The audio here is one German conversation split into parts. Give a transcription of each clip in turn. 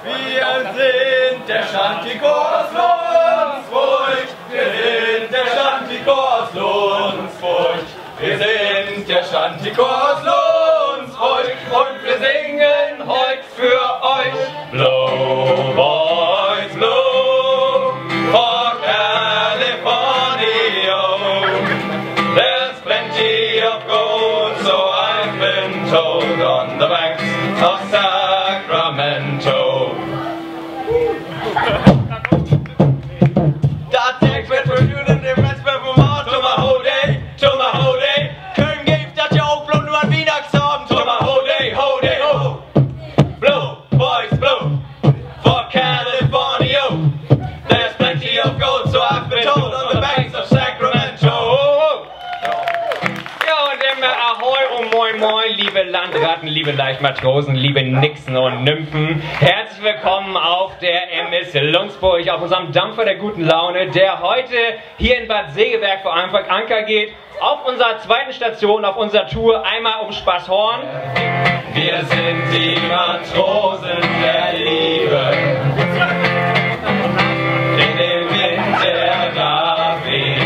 Wir sind der Chantichor aus Lundsburg. Wir sind der Chantichor aus Lundsburg. Wir sind der Chantichor aus Lundsburg. Und wir singen heute für euch. Blow, boys, blow for California. There's plenty of gold, so I've been told, on the banks of Sacramento. That takes me for you and the rest of them all. Tomahawk day, Köln gibt das ja auch bloß nur an Weihnachtsabend. Tomahawk day, ho, blow, boys, blow for California. There's plenty of gold, so I've been told, on the banks of Sacramento. Ja, und immer Ahoi und Moin Moin, liebe Landratten, liebe Leichtmatrosen, liebe Nixen und Nymphen. Herzlich willkommen auf der MS Lundsburg, auf unserem Dampfer der guten Laune, der heute hier in Bad Segeberg vor Anker geht, auf unserer zweiten Station, auf unserer Tour, einmal um Spaßhorn. Wir sind die Matrosen der Liebe, in dem Wind, der da weht.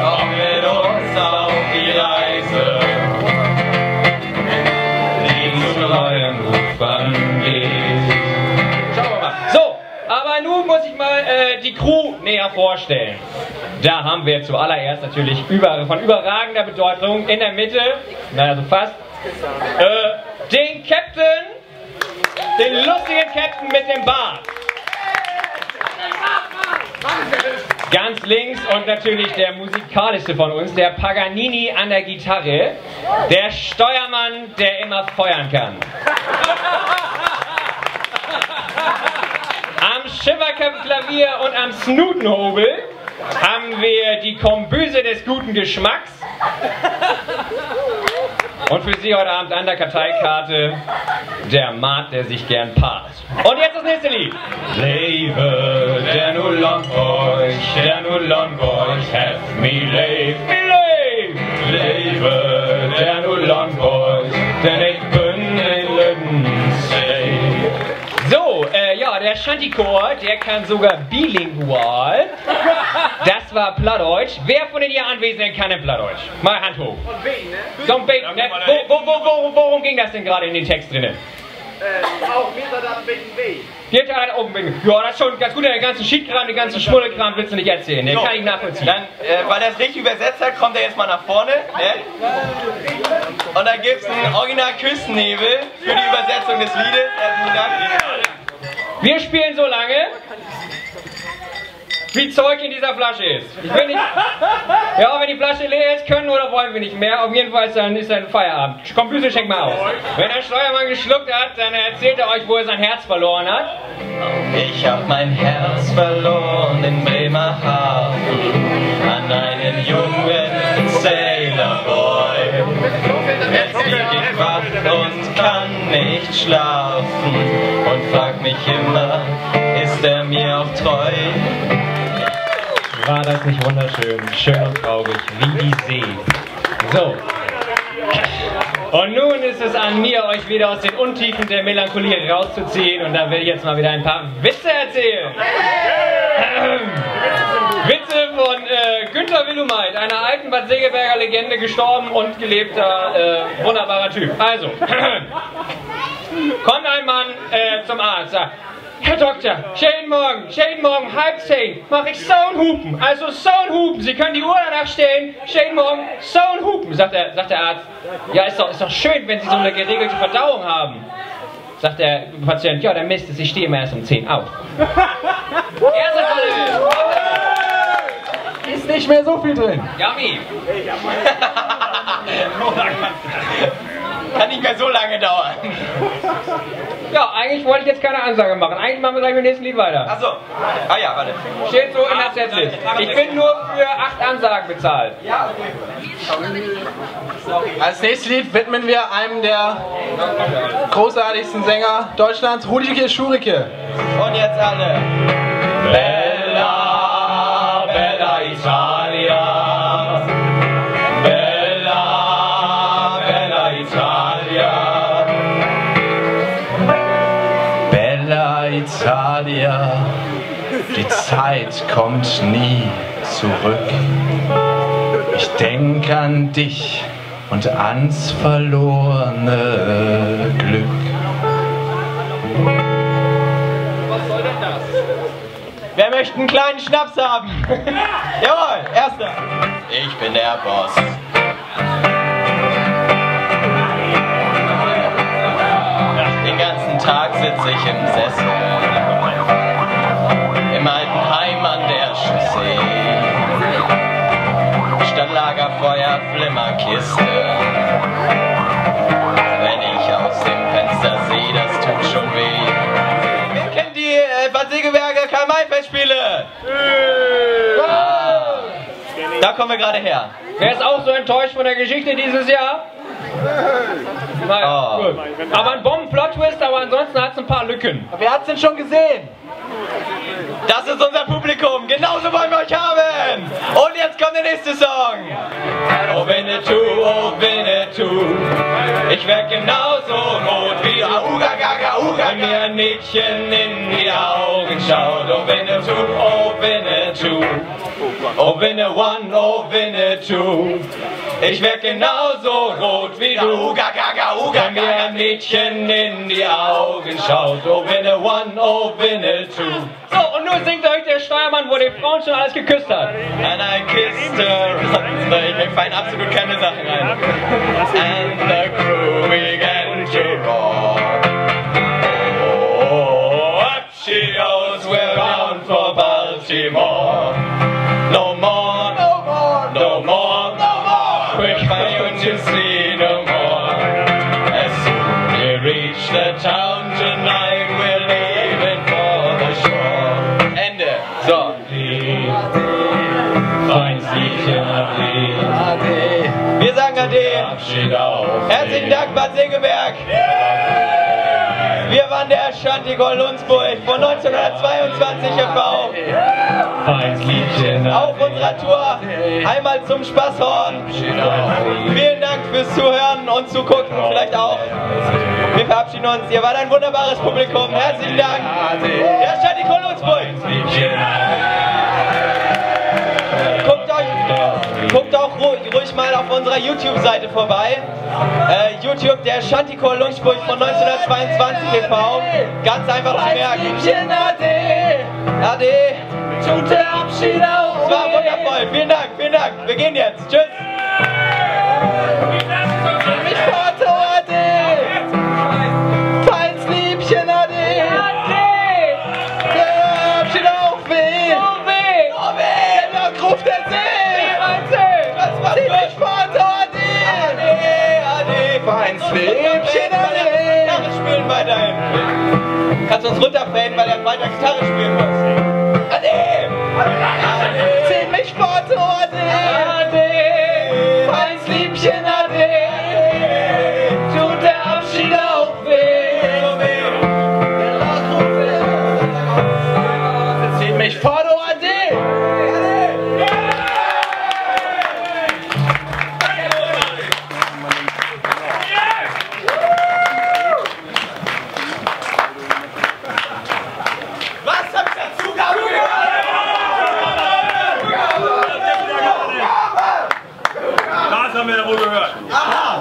Komm mit uns auf die Reise, die zu neuen Ufern geht. Schauen wir mal. So, aber nun muss ich mal die Crew näher vorstellen. Da haben wir zuallererst natürlich von überragender Bedeutung in der Mitte, naja so fast, den Captain, den lustigen Captain mit dem Bart. Ganz links und natürlich der musikalischste von uns, der Paganini an der Gitarre, der Steuermann, der immer feuern kann. Am Schifferklavier und am Snutenhobel haben wir die Kombüse des guten Geschmacks. Und für Sie heute Abend an der Karteikarte der Mart, der sich gern paart. Und jetzt das nächste Lied. Lebe der Nullonburg, have me lebe. Lebe der Nullonburg, denn ich bin in Lüdensee. So, ja, der Chantichor, der kann sogar bilingual. Das war Plattdeutsch. Wer von den hier Anwesenden kann denn Plattdeutsch? Mal Hand hoch. Und beten, ne? So ein Beten, ne? Worum ging das denn gerade in den Text drinnen? Auch mir da wegen weh. Hier hat oben wegen. Ja, das ist schon ganz gut. Den ganzen Schiedkram, den ganzen Schmuddelkram willst du nicht erzählen. Den kann ich nachvollziehen. Dann, weil er es richtig übersetzt hat, kommt er jetzt mal nach vorne. Ne? Und dann gibt es einen original Küstennebel für die Übersetzung des Liedes. Herzlichen Dank. Wir spielen so lange, wie Zeug in dieser Flasche ist. Ich will nicht. Ja, wenn die Flasche leer ist, können oder wollen wir nicht mehr. Auf jeden Fall ist dann Feierabend. Kombüse, schenkt mal aus. Wenn der Steuermann geschluckt hat, dann erzählt er euch, wo er sein Herz verloren hat. Ich hab mein Herz verloren in Bremerhaven an einen jungen Sailorboy. Jetzt lieg ich wach und kann nicht schlafen und frag mich immer, ist er mir auch treu? War das nicht wunderschön? Schön und traurig, wie die See. So. Und nun ist es an mir, euch wieder aus den Untiefen der Melancholie rauszuziehen. Und da will ich jetzt mal wieder ein paar Witze erzählen. Witze von Günther Willumeit, einer alten Bad Segeberger Legende, gestorben und gelebter, wunderbarer Typ. Also, kommt ein Mann zum Arzt, sagt: Herr Doktor, schönen Morgen, 9:30, mach ich Soundhupen, also Soundhupen, Sie können die Uhr danach stellen, schönen Morgen, Soundhupen, sagt der Arzt. Ja, ist doch schön, wenn Sie so eine geregelte Verdauung haben. Sagt der Patient: ja, der Mist ist, ich stehe immer erst um 10 auf. Erste Rolle. Ist nicht mehr so viel drin. Yummy. Kann nicht mehr so lange dauern. Ja, eigentlich wollte ich jetzt keine Ansage machen. Eigentlich machen wir gleich mit dem nächsten Lied weiter. Achso. Ah ja, warte. Steht so in der Setlist. Ich bin nur für 8 Ansagen bezahlt. Ja, okay. Als nächstes Lied widmen wir einem der großartigsten Sänger Deutschlands, Rudike Schurike. Und jetzt alle. Bella, Bella Italia. Bella, Bella Italia. Italia, die Zeit kommt nie zurück. Ich denk an dich und ans verlorene Glück. Was soll denn das? Wer möchte einen kleinen Schnaps haben? Jawohl, erster. Ich bin der Boss. Den ganzen Tag sitze ich im Sessel. Im alten Heim an der Chaussee. Stadtlagerfeuer, Flimmerkiste. Wenn ich aus dem Fenster sehe, das tut schon weh. Wer kennt die Bad Segeberger Karl-May-Festspiele? Da kommen wir gerade her. Wer ist auch so enttäuscht von der Geschichte dieses Jahr? Naja, gut. Aber ein Bomben-Plot-Twist, aber ansonsten hat es ein paar Lücken. Wer hat's denn schon gesehen? Das ist unser Publikum, genauso wollen wir euch haben! Und jetzt kommt der nächste Song! Oh Winnetou, ich werd genauso rot wie Auga Gaga Uga, wenn mir ein Mädchen in die Augen schaut. Oh Winnetou, oh Winnetou, ich werd genauso rot wie du. Uga Gaga Uga, wenn mir ein Mädchen in die Augen schaut. Oh Winnetou. So, und nun singt euch der Steuermann, wo die Frauen schon alles geküsst hat. And I kissed her. Mir fallen absolut keine Sachen ein. And the crew began to roar. Oh, up she goes, we're bound for Baltimore. No more, no more, no more, no more. Quick for you to see no more. As soon we reach the town tonight, we're leaving for the shore. Ende. So. Wir sagen Ade. Herzlichen Dank, Bad Segeberg. Wir waren der Chantico Lundsburg von 1922 e.V. Auf unserer Tour einmal zum Spaßhorn. Vielen Dank fürs Zuhören und Zugucken, vielleicht auch. Wir verabschieden uns. Ihr wart ein wunderbares Publikum. Herzlichen Dank. Der Chantico Lundsburg. Guckt auch ruhig mal auf unserer YouTube-Seite vorbei. YouTube, der Chantico Lundsburg von 1922 e.V. Ganz einfach zu merken. Ade. Tut der Abschied auf. Es war wundervoll. Vielen Dank, vielen Dank. Wir gehen jetzt. Tschüss. Mich fort, Ade. Feins Liebchen, Ade. Der Abschied auf weh. Oh weh. Der ruft der See. Zieh mich fort, Ade. Ade. Feins Liebchen, Ade. Gitarre spielen weiterhin. Kannst uns runterfaden, weil er weiter Gitarre spielen muss. Ade. Ade. Zieh mich fort, Ade. Ade. Feins Liebchen, Ade. Tut der Abschied auch weh. Der Lachruft zieh mich fort, Ade.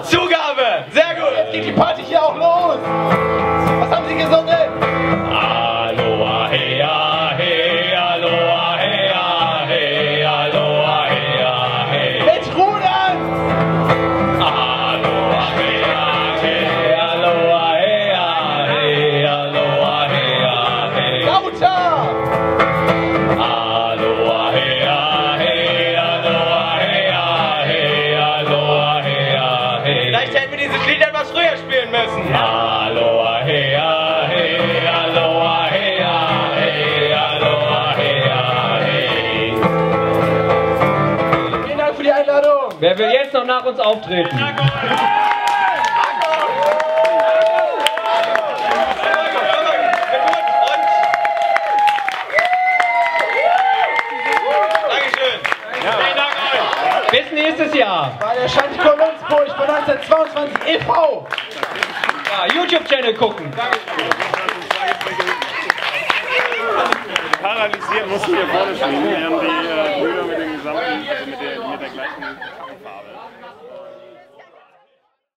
Zugabe! Sehr gut! Jetzt geht die Party hier auch los! Was haben Sie gesungen? Aloha, hey, hey, aloha, hey, hey, aloha, hey, hey. Mit Rudern! Aloha, hey, hey, aloha, hey, hey, aloha, hey, hey. Lauter! Aloha, hey, hey, aloha, hey, hey, aloha, hey, hey. Vielleicht hätten wir dieses Lied etwas früher spielen müssen. Aloha, hey, hey, aloha, hey, hey, aloha, hey, hey. Vielen Dank für die Einladung. Wer will jetzt noch nach uns auftreten? Bis nächstes Jahr. Bei der Chantico Lundsburg von 1922 e.V. Ja, YouTube-Channel gucken. paralysiert, mussten wir vorne stehen, während die Brüder mit dem gesamten, also mit der gleichen